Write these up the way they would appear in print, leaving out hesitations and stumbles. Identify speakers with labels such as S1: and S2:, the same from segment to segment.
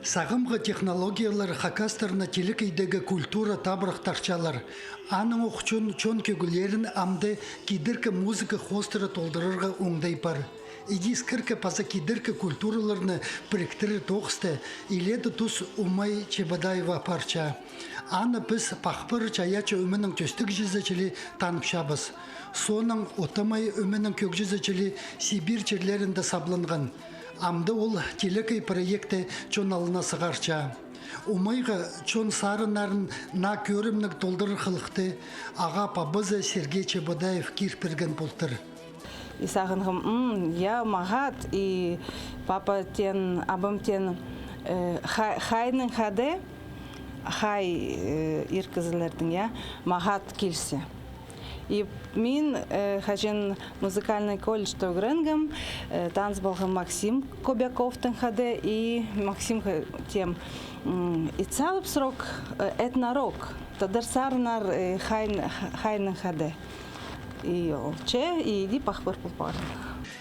S1: Сағымғы технологиялар хакастарына телекейдегі культура табырықтарчалар. Аның оқчун чон көгілерін амды кидіркі музыка хостыры толдырырға оңдай бар. Идис кіркі паза кидіркі культураларны біріктірі тоқсты, иледі тұс умай Чебадаева парча. Аны біз пақпыр чаячы өмінің төстік жезачілі танып шабыз. Соның отамай өмінің көк жезачілі Сибир черлерінде сабланған. Амды ол телекай проекты чон алына сығарча. Умайға чон сарынарын на көрімнік толдырыр қылықты аға пабызы Сергей Чебадаев кирперген болтыр.
S2: И сағынғым, я мағат, и папа тен, абым тен хайның хаде, хай иркізілердің, я, мағат келсе. И мен хажен музыкальный колледж төгренгім, танц болғым Максим Кобяковтың хаде, и Максим тем и цалып срок этнорок, тадар сарнар хайның хаде. И олче, и иди пахпыр пулпар.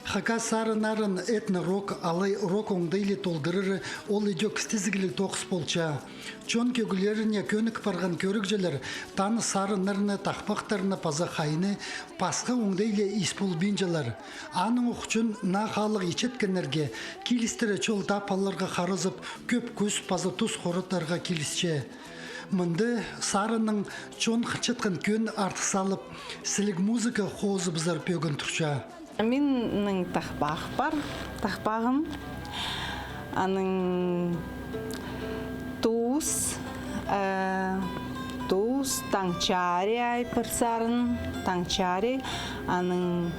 S1: Хака сарынарын этно-рок, алай рок оңдайлы толдырыры, ол идек стезгілі тоқыс болча. Чон көгілеріне көнік барған көрікжелер, таны сарынарыны тақпақтарына паза хайны, пасқа оңдайлы испол бинжалар. Аның оқчын на халық ичеткенерге, келістері чол тапаларға қарызып, көп көз паза тұз қорыттарға келісче. Мынды сарының чон қычытқан көн артық салып, сілік музыка қозы бізар пөгін тұрча.
S2: Менің тақпақ бар, тақпағым. Аның туз, таңчари айпыр сарын, таңчари. Аның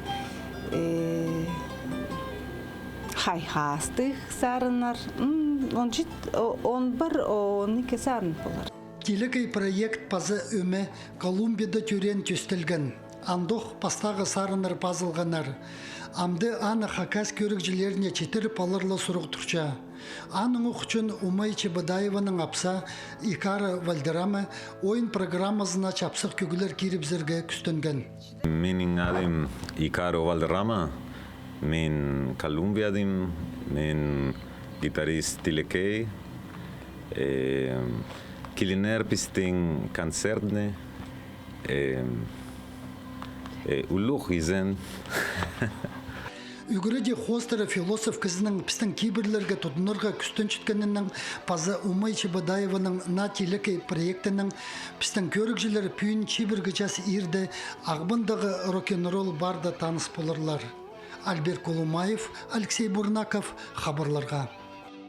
S2: хайхастық сарынар. Он бір, он екі сарын болар.
S1: Телекай проект пазы өме Колумбияда түрен төстілген. Андох пастағы сарыныр пазылғанар. Амды аны хакас көрікжілеріне четіріп алырлы сұруқ тұрча. Аның ұқчын Умай Чебадаеваның апса Икара Вальдерама ойын программазына чапсық көгілер керіп зірге күстінген.
S3: Менің адым Икара Вальдерама, мен Колумбиядым, мен гитарист телекей, Килинер пистин концертне, улух изен.
S1: Үгіреде хостары философ кізінің пістің кейбірлерге тұтынырға күстін чүткенінің пазы Умай Чебадаеваның на телекей проектінің пістің көрікжілері пүйін чебіргі жас ирді ағбындағы рок-н-ролл барда таныс болырлар. Альберт Колумаев, Алексей Бурнаков, хабарларға.